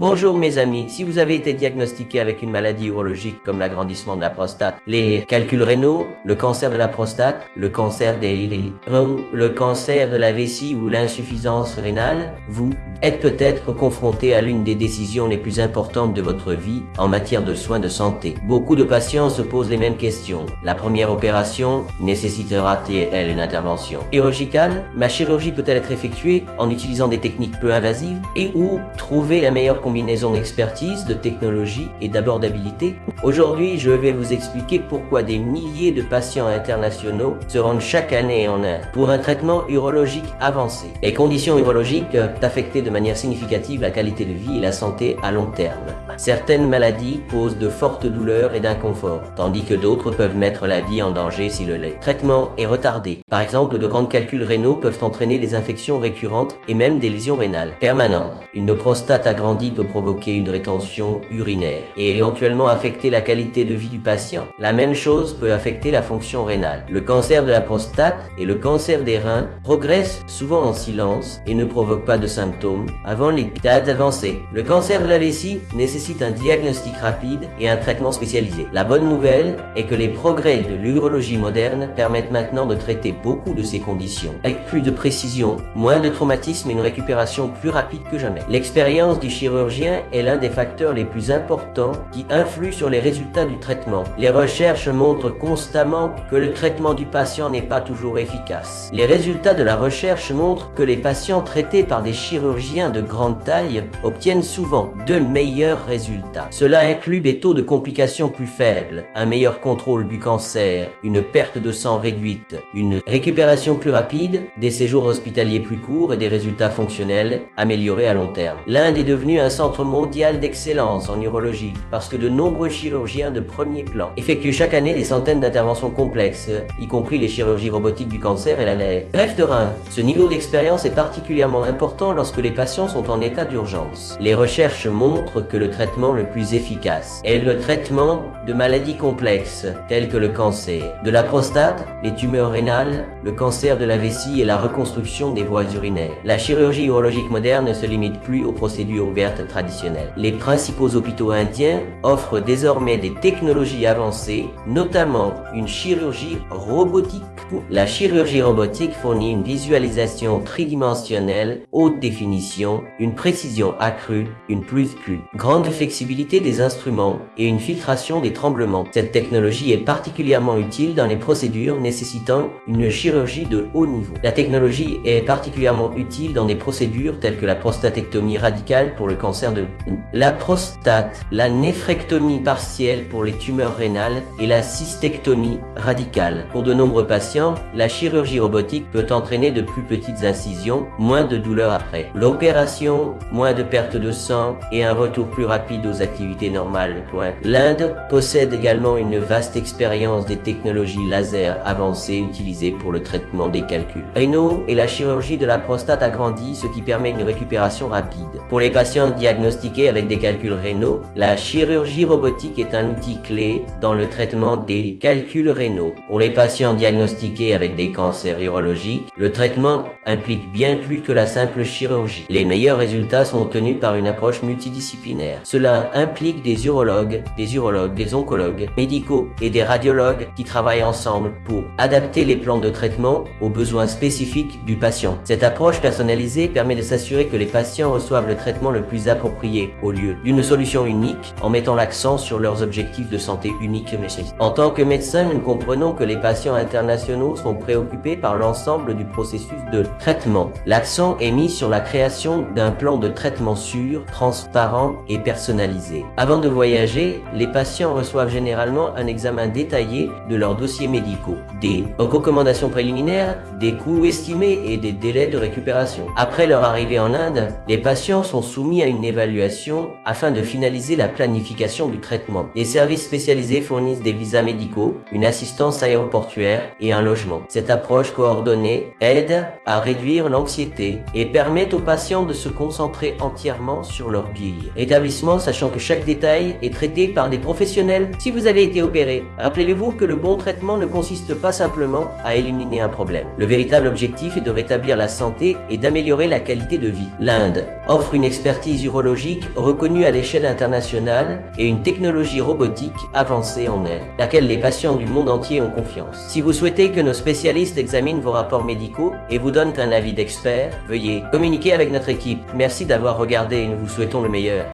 Bonjour mes amis, si vous avez été diagnostiqué avec une maladie urologique comme l'agrandissement de la prostate, les calculs rénaux, le cancer de la prostate, le cancer des reins, le cancer de la vessie ou l'insuffisance rénale, vous êtes peut-être confronté à l'une des décisions les plus importantes de votre vie en matière de soins de santé. Beaucoup de patients se posent les mêmes questions. La première opération nécessitera-t-elle une intervention chirurgicale? Ma chirurgie peut-elle être effectuée en utilisant des techniques peu invasives? Et où trouver la meilleure combinaison d'expertise, de technologie et d'abordabilité? Aujourd'hui, je vais vous expliquer pourquoi des milliers de patients internationaux se rendent chaque année en Inde pour un traitement urologique avancé. Les conditions urologiques peuvent affecter de manière significative la qualité de vie et la santé à long terme. Certaines maladies causent de fortes douleurs et d'inconfort, tandis que d'autres peuvent mettre la vie en danger si le traitement est retardé. Par exemple, de grands calculs rénaux peuvent entraîner des infections récurrentes et même des lésions rénales permanentes. Une prostate agrandie peut provoquer une rétention urinaire et éventuellement affecter la qualité de vie du patient. La même chose peut affecter la fonction rénale. Le cancer de la prostate et le cancer des reins progressent souvent en silence et ne provoquent pas de symptômes avant les stades avancés. Le cancer de la vessie nécessite un diagnostic rapide et un traitement spécialisé. La bonne nouvelle est que les progrès de l'urologie moderne permettent maintenant de traiter beaucoup de ces conditions avec plus de précision, moins de traumatisme et une récupération plus rapide que jamais. L'expérience du chirurgien est l'un des facteurs les plus importants qui influent sur les résultats du traitement. Les recherches montrent constamment que le traitement du patient n'est pas toujours efficace. Les résultats de la recherche montrent que les patients traités par des chirurgiens de grande taille obtiennent souvent de meilleurs résultats. Cela inclut des taux de complications plus faibles, un meilleur contrôle du cancer, une perte de sang réduite, une récupération plus rapide, des séjours hospitaliers plus courts et des résultats fonctionnels améliorés à long terme. L'Inde est devenue un centre mondial d'excellence en urologie parce que de nombreux chirurgiens de premier plan effectuent chaque année des centaines d'interventions complexes, y compris les chirurgies robotiques du cancer et la greffe de rein. Ce niveau d'expérience est particulièrement important lorsque les patients sont en état d'urgence. Les recherches montrent que le traitement le plus efficace est le traitement de maladies complexes telles que le cancer de la prostate, les tumeurs rénales, le cancer de la vessie et la reconstruction des voies urinaires. La chirurgie urologique moderne ne se limite plus aux procédures ouvertes traditionnelles. Les principaux hôpitaux indiens offrent désormais des technologies avancées, notamment une chirurgie robotique. La chirurgie robotique fournit une visualisation tridimensionnelle, haute définition, une précision accrue, une plus grande flexibilité des instruments et une filtration des tremblements. Cette technologie est particulièrement utile dans les procédures nécessitant une chirurgie de haut niveau. La technologie est particulièrement utile dans des procédures telles que la prostatectomie radicale pour le cancer de la prostate, la néphrectomie partielle pour les tumeurs rénales et la cystectomie radicale. Pour de nombreux patients, la chirurgie robotique peut entraîner de plus petites incisions, moins de douleur après l'opération, moins de perte de sang et un retour plus rapide aux activités normales. L'Inde possède également une vaste expérience des technologies laser avancées utilisées pour le traitement des calculs rénaux et la chirurgie de la prostate agrandie, ce qui permet une récupération rapide. Pour les patients diagnostiqués avec des calculs rénaux, la chirurgie robotique est un outil clé dans le traitement des calculs rénaux. Pour les patients diagnostiqués avec des cancers urologiques, le traitement implique bien plus que la simple chirurgie. Les meilleurs résultats sont obtenus par une approche multidisciplinaire. Cela implique des urologues, des oncologues médicaux et des radiologues qui travaillent ensemble pour adapter les plans de traitement aux besoins spécifiques du patient. Cette approche personnalisée permet de s'assurer que les patients reçoivent le traitement le plus approprié au lieu d'une solution unique en mettant l'accent sur leurs objectifs de santé uniques. En tant que médecin, nous comprenons que les patients internationaux sont préoccupés par l'ensemble du processus de traitement. L'accent est mis sur la création d'un plan de traitement sûr, transparent et personnalisé. Avant de voyager, les patients reçoivent généralement un examen détaillé de leurs dossiers médicaux, des recommandations préliminaires, des coûts estimés et des délais de récupération. Après leur arrivée en Inde, les patients sont soumis à une évaluation afin de finaliser la planification du traitement. Les services spécialisés fournissent des visas médicaux, une assistance aéroportuaire et un logement. Cette approche coordonnée aide à réduire l'anxiété et permet aux patients de se concentrer entièrement sur leur établissement, sachant que chaque détail est traité par des professionnels. Si vous avez été opéré, rappelez-vous que le bon traitement ne consiste pas simplement à éliminer un problème. Le véritable objectif est de rétablir la santé et d'améliorer la qualité de vie. L'Inde offre une expertise urologique reconnue à l'échelle internationale et une technologie robotique avancée en aide, laquelle les patients du monde entier ont confiance. Si vous souhaitez que nos spécialistes examinent vos rapports médicaux et vous donnent un avis d'expert, veuillez communiquer avec notre équipe. Merci d'avoir regardé et nous vous souhaitons le meilleur.